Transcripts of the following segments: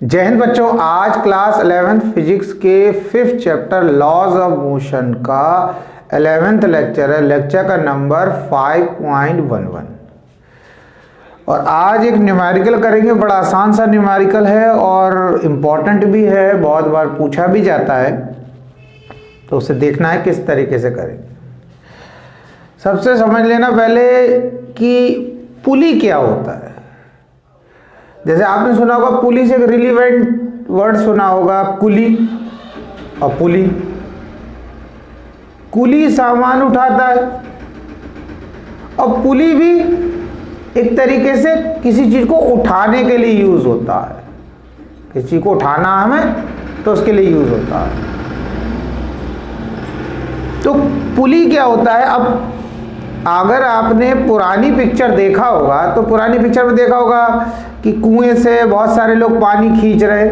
जय हिंद बच्चों, आज क्लास 11th फिजिक्स के 5th chapter laws of motion का 11th लेक्चर है। लेक्चर का नंबर 5.11 और आज एक न्यूमेरिकल करेंगे। बड़ा आसान सा न्यूमेरिकल है और इम्पॉर्टेंट भी है, बहुत बार पूछा भी जाता है, तो उसे देखना है किस तरीके से करेंगे। सबसे समझ लेना पहले कि पुली क्या होता है। जैसे आपने सुना होगा पुली से एक रिलीवेंट वर्ड सुना होगा, कुली और पुली। कुली सामान उठाता है और पुली भी एक तरीके से किसी चीज को उठाने के लिए यूज होता है। किसी चीज को उठाना हमें तो उसके लिए यूज होता है। तो पुली क्या होता है? अब अगर आपने पुरानी पिक्चर देखा होगा तो पुरानी पिक्चर में देखा होगा कि कुएं से बहुत सारे लोग पानी खींच रहे,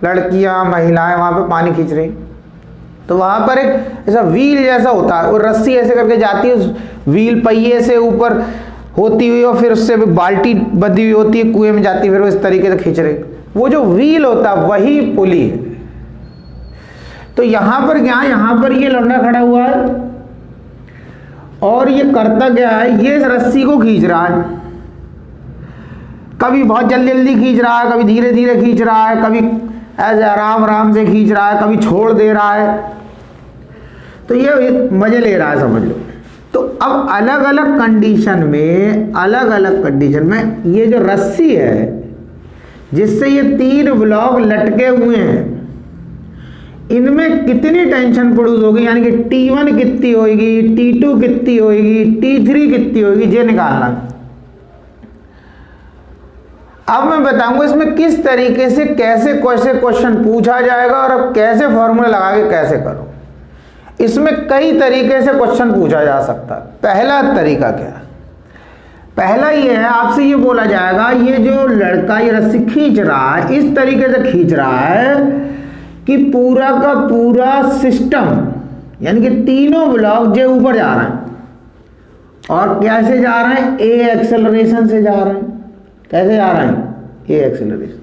लड़कियां महिलाएं वहां पे पानी खींच रही। तो वहां पर एक ऐसा व्हील जैसा होता है और रस्सी ऐसे करके जाती है, उस व्हील पहिए से ऊपर होती हुई और फिर उससे बाल्टी बंधी हुई होती है, कुएं में जाती है, फिर वो इस तरीके से खींच रहे। वो जो व्हील होता है वही पुली है। तो यहां पर क्या, यहां पर ये लौंडा खड़ा हुआ है और ये करता क्या है, ये रस्सी को खींच रहा है। कभी बहुत जल्दी जल्दी खींच रहा है, कभी धीरे धीरे खींच रहा है, कभी ऐसे आराम आराम से खींच रहा है, कभी छोड़ दे रहा है। तो ये मजे ले रहा है, समझ लो। तो अब अलग अलग कंडीशन में ये जो रस्सी है जिससे ये 3 ब्लॉक लटके हुए हैं, इनमें कितनी टेंशन प्रोड्यूस होगी, यानी कि T1 कितनी होगी, T2 कितनी होगी, T3 कितनी होगी, ये निकालना। अब मैं बताऊंगा इसमें किस तरीके से कैसे क्वेश्चन पूछा जाएगा और अब कैसे फॉर्मूला लगा के कैसे करो। इसमें कई तरीके से क्वेश्चन पूछा जा सकता है। पहला तरीका क्या है? पहला ये है, आपसे ये बोला जाएगा ये जो लड़का ये रस्सी खींच रहा है, इस तरीके से खींच रहा है कि पूरा का पूरा सिस्टम, यानी कि तीनों ब्लॉक जो ऊपर जा रहे हैं और कैसे जा रहे हैं, ए एक्सेलरेशन से जा रहे हैं। कैसे जा रहे हैं? ए एक्सेलरेशन।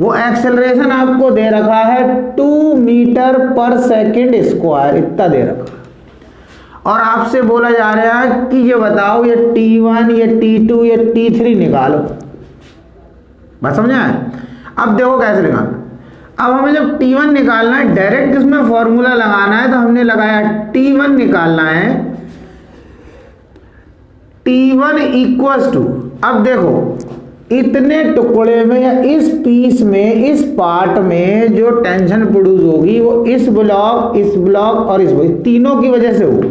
वो एक्सेलरेशन आपको दे रखा है 2 मीटर पर सेकेंड स्क्वायर, इतना दे रखा है। और आपसे बोला जा रहा है कि ये बताओ ये T1, ये T2, ये T3 निकालो। बात समझ आए? अब देखो कैसे निकालना। अब हमें जब T1 निकालना है, डायरेक्ट इसमें फॉर्मूला लगाना है, तो हमने लगाया T1 निकालना है, T1 इक्वल्स टू, अब देखो इतने टुकड़े में या इस पीस में, इस पार्ट में जो टेंशन प्रोड्यूस होगी वो इस ब्लॉक और इस तीनों की वजह से होगी।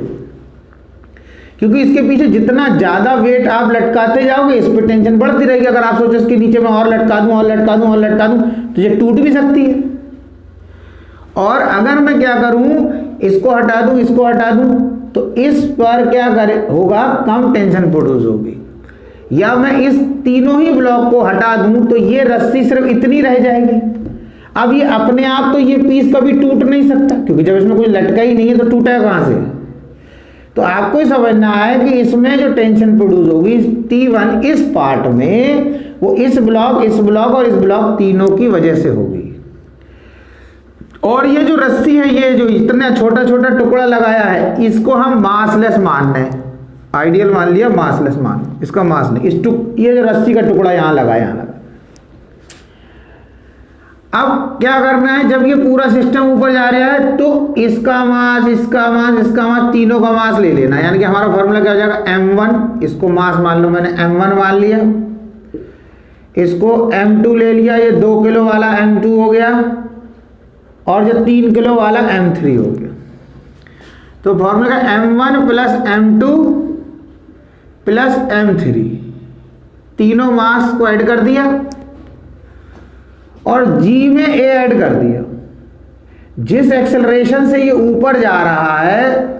क्योंकि इसके पीछे जितना ज्यादा वेट आप लटकाते जाओगे इस पे टेंशन बढ़ती रहेगी। अगर आप सोचो इसके नीचे मैं और लटका दूं तो ये टूट भी सकती है। और अगर मैं क्या करूं, इसको हटा दूं तो इस पर क्या होगा, कम टेंशन प्रोड्यूस होगी। या मैं इस तीनों ही ब्लॉक को हटा दूं तो ये रस्सी सिर्फ इतनी रह जाएगी। अब ये अपने आप तो ये पीस कभी टूट नहीं सकता, क्योंकि जब इसमें कोई लटका ही नहीं है तो टूटेगा कहां से। तो आपको ही समझना है कि इसमें जो टेंशन प्रोड्यूस होगी T1 इस पार्ट में, वो इस ब्लॉक और इस ब्लॉक तीनों की वजह से होगी। और ये जो रस्सी है, ये जो इतना छोटा छोटा टुकड़ा लगाया है, इसको हम मासलेस मान रहे हैं। आइडियल मान लिया, मासलेस मान, इसका मास नहीं। ये जो रस्सी का टुकड़ा यहां लगा। अब क्या करना है, जब ये पूरा सिस्टम ऊपर जा रहा है तो इसका मास तीनों का मास ले लेना। यानी कि हमारा फॉर्मूला क्या हो जाएगा, M1, इसको मास मान लो, मैंने M1 मान लिया, इसको M2 ले लिया, ये 2 किलो वाला M2 हो गया और जो 3 किलो वाला M3 हो गया। तो फॉर्मूला का M1 plus M2 plus M3, तीनों मास को ऐड कर दिया और G में A ऐड कर दिया। जिस एक्सेलरेशन से ये ऊपर जा रहा है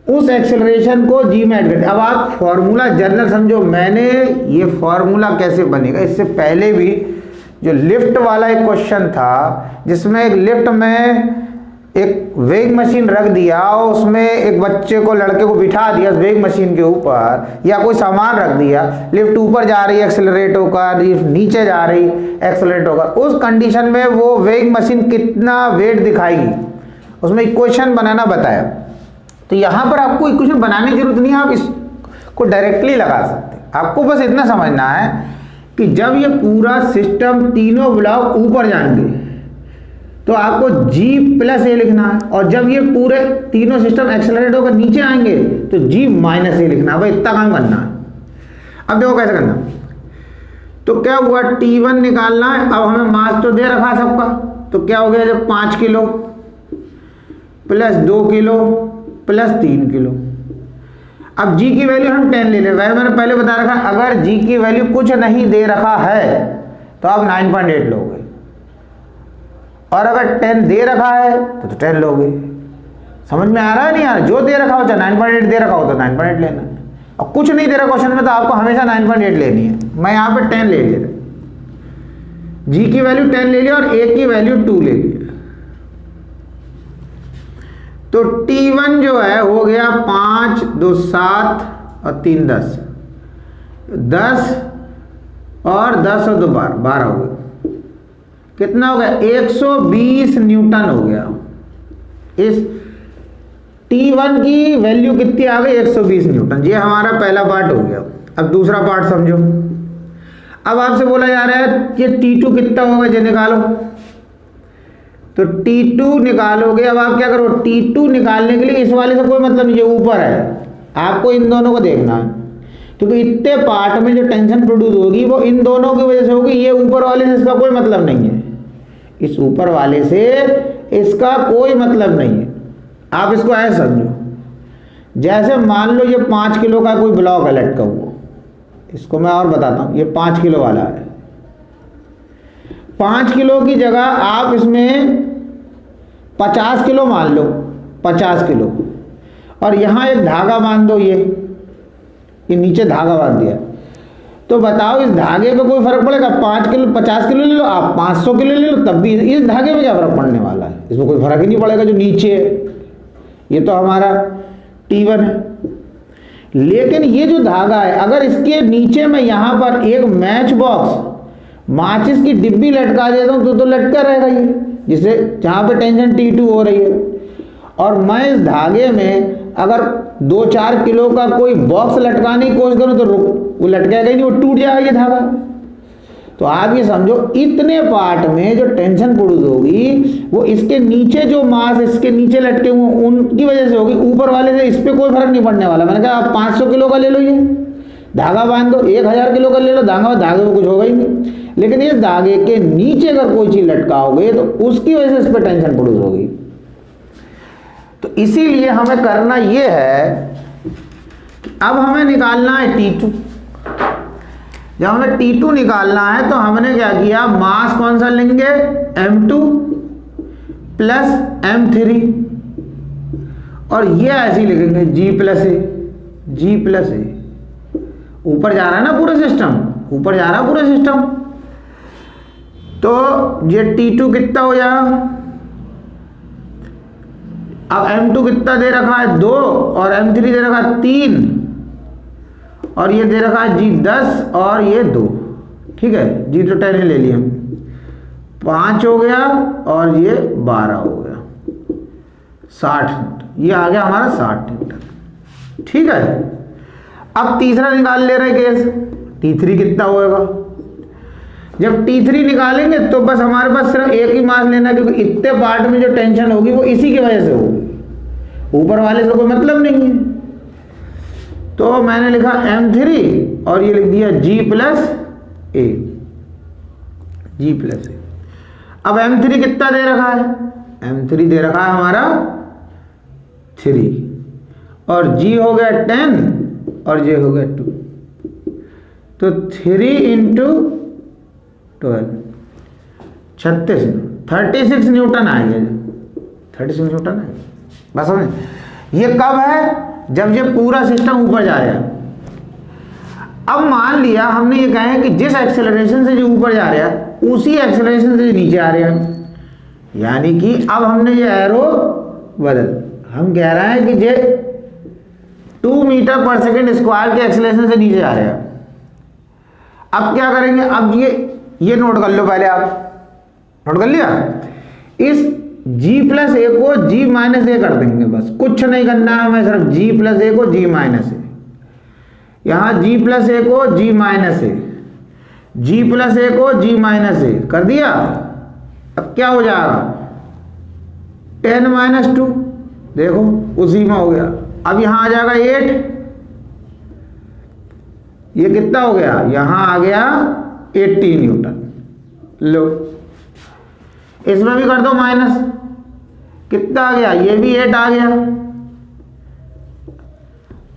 उस एक्सेलरेशन को G में ऐड कर दिया। अब आप फॉर्मूला जनरल समझो। मैंने ये फॉर्मूला कैसे बनेगा, इससे पहले भी जो लिफ्ट वाला एक क्वेश्चन था जिसमें एक लिफ्ट में एक वेग मशीन रख दिया और उसमें एक बच्चे को, लड़के को बिठा दिया वेग मशीन के ऊपर, या कोई सामान रख दिया, लिफ्ट ऊपर जा रही है एक्सेलरेट होकर, लिफ्ट नीचे जा रही एक्सेलरेट होकर, उस कंडीशन में वो वेग मशीन कितना वेट दिखाएगी, उसमें इक्वेशन बनाना बताया। तो यहाँ पर आपको इक्वेशन बनाने की जरूरत नहीं है, आप इसको डायरेक्टली लगा सकते हैं। आपको बस इतना समझना है कि जब ये पूरा सिस्टम तीनों ब्लॉक ऊपर जाएंगे तो आपको G प्लस ए लिखना है, और जब ये पूरे तीनों सिस्टम एक्सेलरेट होकर नीचे आएंगे तो G माइनस ए लिखना है। भाई इतना काम करना है। अब देखो कैसे करना। तो क्या हुआ, T1 निकालना है। अब हमें मास तो दे रखा सबका, तो क्या हो गया, जब 5 kilo plus 2 kilo plus 3 kilo. अब G की वैल्यू हम 10 ले लें। वह मैंने पहले बता रखा, अगर G की वैल्यू कुछ नहीं दे रखा है तो आप 9.8 लोगे, और अगर 10 दे रखा है तो 10 लोगे। समझ में आ रहा है नहीं आ रहा? जो दे रखा हो, चाहे 9.8 दे रखा हो तो 9.8 लेना, और कुछ नहीं दे रहा क्वेश्चन में तो आपको हमेशा 9.8 लेनी है। मैं यहाँ पे 10 ले लिया, G की वैल्यू 10 ले लिया और A की वैल्यू 2 ले लिया। तो T1 जो है हो गया 5 2 7 और 3 10, 10 और 10 और 2 12 हो गया। कितना हो गया, 120 न्यूटन हो गया। इस T1 की वैल्यू कितनी आ गई, 120 न्यूटन। ये हमारा पहला पार्ट हो गया। अब दूसरा पार्ट समझो। अब आपसे बोला जा रहा है कि T2 कितना होगा, ये निकालो। तो T2 निकालोगे। अब आप क्या करो, T2 निकालने के लिए इस वाले से कोई मतलब नहीं, ये ऊपर है, आपको इन दोनों को देखना है, क्योंकि इतने पार्ट में जो टेंशन प्रोड्यूस होगी वो इन दोनों की वजह से होगी। ये ऊपर वाले से इसका कोई मतलब नहीं है, इस ऊपर वाले से इसका कोई मतलब नहीं है। आप इसको ऐसे समझो, जैसे मान लो ये 5 किलो का कोई ब्लॉक है लटका हुआ, इसको मैं और बताता हूँ। ये 5 किलो वाला है, 5 किलो की जगह आप इसमें 50 किलो मान लो, 50 किलो, और यहाँ एक धागा बांध दो। ये नीचे धागा बांध दिया, तो बताओ इस धागे पे कोई फर्क पड़ेगा? 5 किलो 50 किलो ले लो, आप 500 किलो ले लो, तब भी इस धागे में क्या फर्क पड़ने वाला है? इसमें कोई फर्क ही नहीं पड़ेगा जो नीचे है। ये तो हमारा T1 है। लेकिन ये जो धागा है, अगर इसके नीचे में यहाँ पर एक मैच बॉक्स माचिस की डिब्बी लटका देता हूँ तो लटका रहेगा ये, जिससे जहाँ पे टेंशन T2 हो रही है। और मैं इस धागे में अगर 2-4 किलो का कोई बॉक्स लटकाने की कोशिश करूँ तो वो लटकेगा ही नहीं, वो टूट जाएगा ये धागा। तो आप ये समझो, इतने पार्ट में जो टेंशन प्रोड्यूस होगी वो इसके नीचे जो मास इसके नीचे लटके हुए उनकी वजह से होगी, ऊपर वाले से इस पर कोई फर्क नहीं पड़ने वाला। मैंने कहा आप 500 किलो का ले लो, ये धागा बांध दो, 1000 किलो का ले लो, धागे में कुछ होगा ही नहीं। लेकिन इस धागे के नीचे अगर कोई चीज लटकाओगे तो उसकी वजह से इस पर टेंशन प्रोड्यूस होगी। तो इसीलिए हमें करना ये है कि अब हमें निकालना है T2। जब हमें T2 निकालना है तो हमने क्या किया, मास कौन सा लेंगे, M2 प्लस M3, और ये ऐसे ही लिखेंगे G प्लस ए, G प्लस ए। ऊपर जा रहा है ना पूरा सिस्टम, ऊपर जा रहा है पूरा सिस्टम। तो ये T2 कितना हो जाएगा, अब M2 कितना दे रखा है 2, और M3 दे रखा है 3, और ये दे रखा है G 10 और ये 2। ठीक है, G तो 10 ले लिया, 5 हो गया और ये 12 हो गया, 60। ये आ गया हमारा 60 न्यूटन। ठीक है, अब तीसरा निकाल ले रहे केस, T3 कितना होएगा। जब T3 निकालेंगे तो बस हमारे पास सिर्फ एक ही मास लेना, क्योंकि इतने पार्ट में जो टेंशन होगी वो इसी की वजह से होगी, ऊपर वाले से कोई मतलब नहीं है। तो मैंने लिखा M3 और ये लिख दिया G प्लस ए, G प्लस ए। अब M3 कितना दे रखा है, M3 दे रखा है हमारा 3, और G हो गया 10 और J हो गया 2, तो 3 इंटू 12 36 न्यूटन आ गया, 36 न्यूटन है। बस समझ, ये कब है, जब ये पूरा सिस्टम ऊपर जा रहा है। अब मान लिया हमने ये कहा है कि जिस एक्सेलरेशन से जो ऊपर जा रहा है उसी एक्सेलरेशन से नीचे आ रहा है, यानी कि अब हमने ये एरो बदल, हम कह रहे हैं कि जे 2 मीटर पर सेकेंड स्क्वायर के एक्सेलरेशन से नीचे जा रहे हैं। अब क्या करेंगे, अब ये नोट कर लो, पहले आप नोट कर लिया। इस g+a को g-a कर देंगे, बस कुछ नहीं करना है हमें, सिर्फ g+a को g-a, यहां g+a को g-a, g+a को g-a कर दिया। अब क्या हो जाएगा 10 - 2, देखो उसी में हो गया। अब यहां आ जाएगा 8, ये कितना हो गया, यहां आ गया 80 न्यूटन। लो इसमें भी कर दो माइनस, कितना आ गया, ये भी 8 आ गया।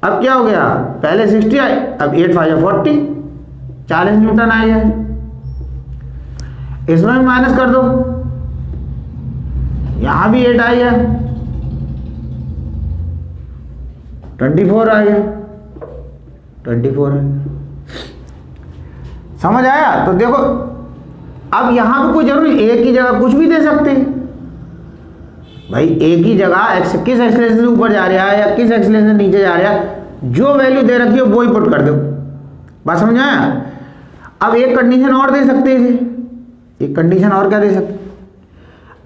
अब क्या हो गया, पहले 60 आए, अब 8 × 5 = 40, 40 न्यूटन आ गया। इसमें भी माइनस कर दो, यहां भी 8 आ गया, 24 आ गया, 24 आ गया। समझ आया? तो देखो अब यहां पे कोई जरूरी एक ही जगह कुछ भी दे सकते हैं भाई, एक ही जगह किस एक्सेलरेशन से ऊपर जा रहा है या किस एक्सेलरेशन से नीचे जा रहा है, जो वैल्यू दे रखी है वो ही पुट कर दो। बात समझ आया? अब एक कंडीशन और दे सकते हैं, एक कंडीशन और क्या दे सकते,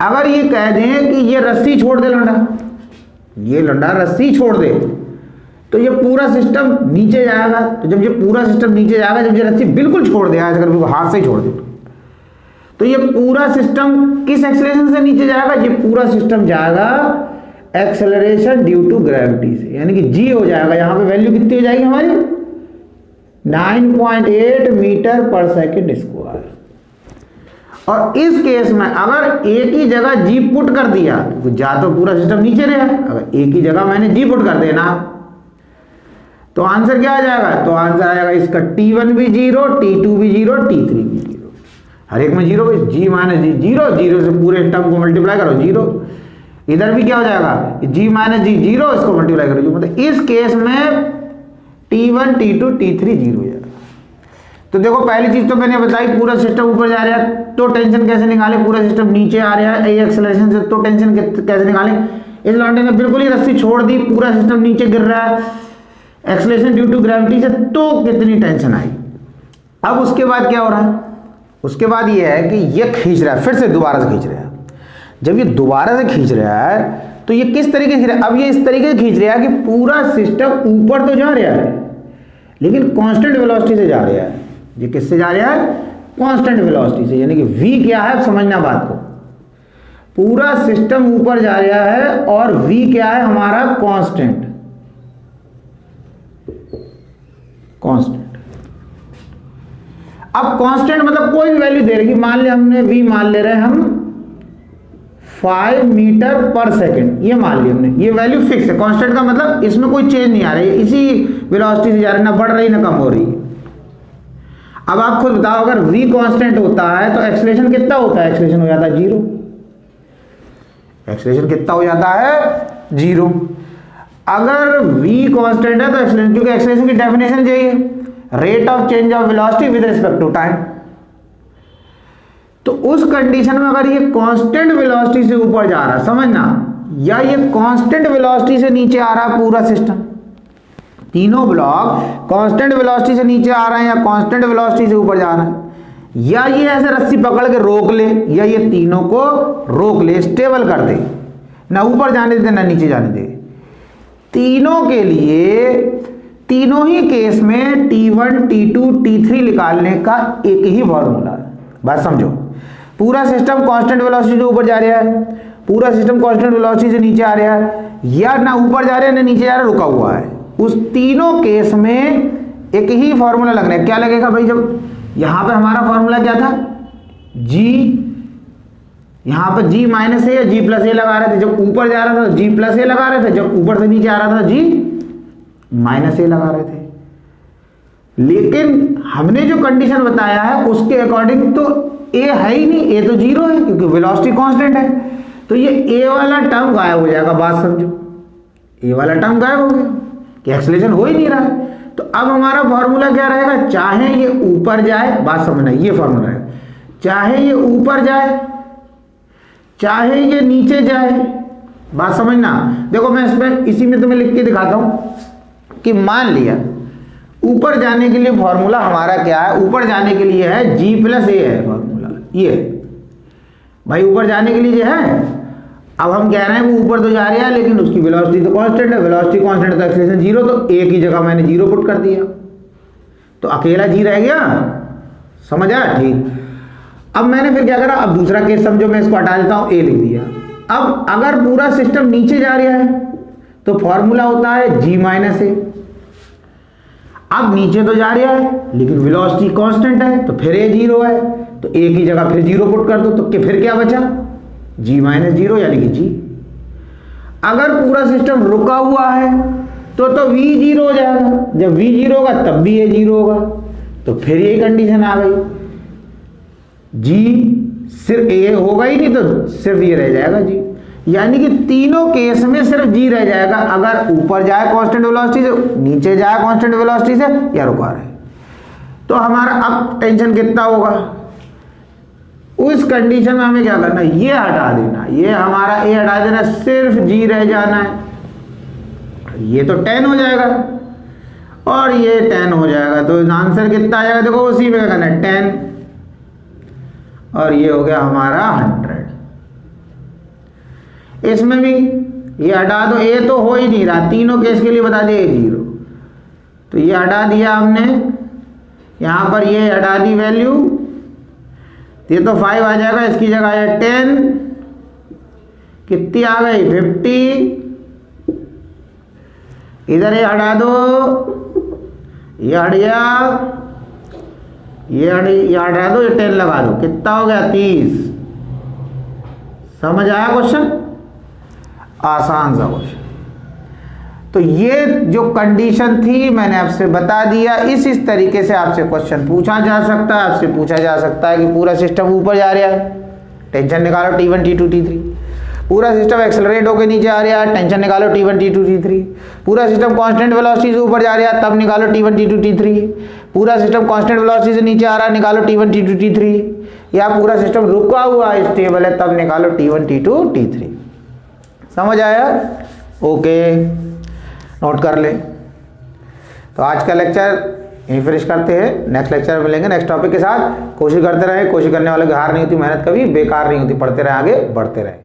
अगर ये कह दें कि ये रस्सी छोड़ दे लंडा, ये लंडा रस्सी छोड़ दे, तो ये पूरा सिस्टम नीचे जाएगा। तो जब ये पूरा सिस्टम नीचे जाएगा, जब ये रस्सी बिल्कुल छोड़ दे, अगर बिल्कुल हाथ से ही छोड़ दे, तो ये पूरा सिस्टम किस एक्सेलरेशन से नीचे जाएगा, ये पूरा सिस्टम जाएगा एक्सेलरेशन ड्यू टू ग्रेविटी से, यानी कि जी हो जाएगा। यहां पे वैल्यू कितनी हो जाएगी हमारी 9.8 मीटर पर सेकेंड स्क्वायर। और इस केस में अगर एक ही जगह जी पुट कर दिया तो जा तो पूरा सिस्टम नीचे रहा, अगर एक ही जगह मैंने जी पुट कर देना तो आंसर क्या आ जाएगा, तो आंसर आ जाएगा इसका T1 भी 0, T2 भी 0, T3 भी 0, हर एक में 0, g - g 0, 0 से पूरे टर्म को मल्टीप्लाई करो 0, इधर भी क्या हो जाएगा g - g 0, इसको मल्टीप्लाई करो, मतलब इस केस में T1 T2 T3 0 हो जाएगा। तो देखो पहली चीज तो मैंने बताई, पूरा सिस्टम ऊपर जा रहा है तो टेंशन कैसे निकाले, पूरा सिस्टम नीचे आ रहा है एक्सेलरेशन से तो टेंशन कैसे निकाले। इस लौंडे ने बिल्कुल ही रस्सी छोड़ दी, पूरा सिस्टम नीचे गिर रहा है एक्सेलरेशन ड्यू टू ग्रेविटी से, तो कितनी टेंशन आई। अब उसके बाद क्या हो रहा है, उसके बाद ये है कि ये खींच रहा है, फिर से दोबारा से खींच रहा है। जब ये दोबारा से खींच रहा है तो ये किस तरीके से खींच रहा है, अब ये इस तरीके से खींच रहा है कि पूरा सिस्टम ऊपर तो जा रहा है लेकिन कांस्टेंट वेलोसिटी से जा रहा है। ये किससे जा रहा है, कांस्टेंट वेलोसिटी से, यानी कि v क्या है समझना बात को, पूरा सिस्टम ऊपर जा रहा है और v क्या है हमारा कांस्टेंट, कांस्टेंट। अब कांस्टेंट मतलब कोई भी वैल्यू दे रही, मान ले हमने v मान ले रहे हैं हम 5 मीटर पर सेकेंड, ये मान लिया हमने, ये वैल्यू फिक्स है। कांस्टेंट का मतलब इसमें कोई चेंज नहीं आ रही है, इसी वेलोसिटी से जा रही है, ना बढ़ रही ना कम हो रही है। अब आप खुद बताओ, अगर v कांस्टेंट होता है तो एक्सेलरेशन कितना होता है, एक्सेलरेशन हो जाता है 0, एक्सेलरेशन कितना हो जाता है 0। अगर v कांस्टेंट है तो एक्सेलरेशन, क्योंकि एक्सेलरेशन की डेफिनेशन यही है, rate of change of velocity with respect to time. तो उस कंडीशन में अगर ये कांस्टेंट वेलोसिटी से ऊपर जा रहा है, समझना, या ये कांस्टेंट वेलोसिटी से नीचे आ रहा है पूरा सिस्टम, तीनों ब्लॉक कांस्टेंट वेलोसिटी से नीचे आ रहे हैं या कांस्टेंट वेलोसिटी से ऊपर जा रहे हैं, या ये ऐसे रस्सी पकड़ के रोक ले, या ये तीनों को रोक ले, स्टेबल कर दे, ना ऊपर जाने दे ना नीचे जाने दे। तीनों के लिए, तीनों ही केस में T1 T2 T3 निकालने का एक ही फॉर्मूला है। बात समझो, पूरा सिस्टम कांस्टेंट वेलोसिटी से ऊपर जा रहा है, पूरा सिस्टम कांस्टेंट वेलोसिटी से नीचे आ रहा है, या ना ऊपर जा रहा है ना नीचे जा रहा है, रुका हुआ है, उस तीनों केस में एक ही फॉर्मूला लगना है। क्या लगेगा भाई, जब यहां पे हमारा फॉर्मूला क्या था, g, यहां पर g - a या g+a लगा रहे थे, जब ऊपर जा रहा था g+a लगा रहे थे, जब ऊपर से नीचे आ रहा था g -a लगा रहे थे। लेकिन हमने जो कंडीशन बताया है उसके अकॉर्डिंग तो a है ही नहीं, a तो 0 है क्योंकि वेलोसिटी कांस्टेंट है, तो ये a वाला टर्म गायब हो जाएगा। बात समझो, a वाला टर्म गायब हो गया कि एक्सेलरेशन हो ही नहीं रहा है। तो अब हमारा फॉर्मूला क्या रहेगा, चाहे ये ऊपर जाए, बात समझना, ये फॉर्मूला है, चाहे ये ऊपर जाए चाहे ये नीचे जाए, बात समझना। देखो मैं इसमें इसी में तुम्हें लिख के दिखाता हूं कि मान लिया ऊपर जाने के लिए फॉर्मूला हमारा क्या है, ऊपर जाने के लिए है G प्लस ए है फॉर्मूला, ये भाई ऊपर जाने के लिए है। अब हम कह रहे हैं वो ऊपर तो जा रहा है लेकिन उसकी वेलोसिटी तो कांस्टेंट है, वेलोसिटी कांस्टेंट तो एक्सेलरेशन जीरो, तो ए की जगह मैंने जीरो पुट कर दिया तो अकेला जी रह गया, समझ आया? ठीक। अब मैंने फिर क्या करा, अब दूसरा केस समझो, मैं इसको हटा देता हूं, ए लिख दिया। अब अगर पूरा सिस्टम नीचे जा रहा है तो फॉर्मूला होता है G माइनस ए। अब नीचे तो जा रहा है लेकिन वेलोसिटी कांस्टेंट है तो फिर ए जीरो है, तो ए की जगह फिर जीरो पुट कर दो तो फिर क्या बचा, G माइनस जीरो यानी कि G। अगर पूरा सिस्टम रुका हुआ है तो V जीरो हो जाएगा, जब V जीरो होगा तब भी ए जीरो होगा, तो फिर ये कंडीशन आ गई, G सिर्फ ए होगा ही नहीं तो सिर्फ ये रह जाएगा G, यानी कि तीनों केस में सिर्फ G रह जाएगा, अगर ऊपर जाए कांस्टेंट वेलोसिटी से, नीचे जाए कांस्टेंट वेलोसिटी से, या रुका रहे। तो हमारा अब टेंशन कितना होगा, उस कंडीशन में हमें क्या करना है, ये हटा देना, ये हमारा ए हटा देना, सिर्फ G रह जाना है, ये तो 10 हो जाएगा और ये 10 हो जाएगा, तो आंसर कितना आ जाएगा, देखो उसी में क्या करना है 10 और ये हो गया हमारा 100। इसमें भी ये हटा दो, ए तो हो ही नहीं रहा, तीनों केस के लिए बता दिए ए जीरो, तो ये हटा दिया हमने, यहां पर ये हटा दी वैल्यू, ये तो 5 आ जाएगा, इसकी जगह है 10, कितनी आ गई 50, इधर ये हटा दो, ये हट गया, ये हटा दो, ये 10 लगा दो, कितना हो गया 30। समझ आया क्वेश्चन? आसान सा क्वेश्चन। तो ये जो कंडीशन थी मैंने आपसे बता दिया, इस तरीके से आपसे क्वेश्चन पूछा जा सकता है। आपसे पूछा जा सकता है कि पूरा सिस्टम ऊपर जा रहा है, टेंशन निकालो T1 T2 T3, पूरा सिस्टम एक्सेलरेट होकर नीचे आ रहा है, टेंशन निकालो T1 T2 T3, पूरा सिस्टम कांस्टेंट वेलोसिटी से ऊपर जा रहा है, तब निकालो T1 T2 T3, पूरा सिस्टम कांस्टेंट वेलोसिटी से नीचे आ रहा है, निकालो T1 T2 T3, या पूरा सिस्टम रुका हुआ है स्टेबल है, तब निकालो T1 T2 T3। समझ आया? ओके, नोट कर ले। तो आज का लेक्चर यहीं फिनिश करते हैं, नेक्स्ट लेक्चर में मिलेंगे नेक्स्ट टॉपिक के साथ। कोशिश करते रहे, कोशिश करने वाले की हार नहीं होती, मेहनत कभी बेकार नहीं होती, पढ़ते रहे, आगे बढ़ते रहे।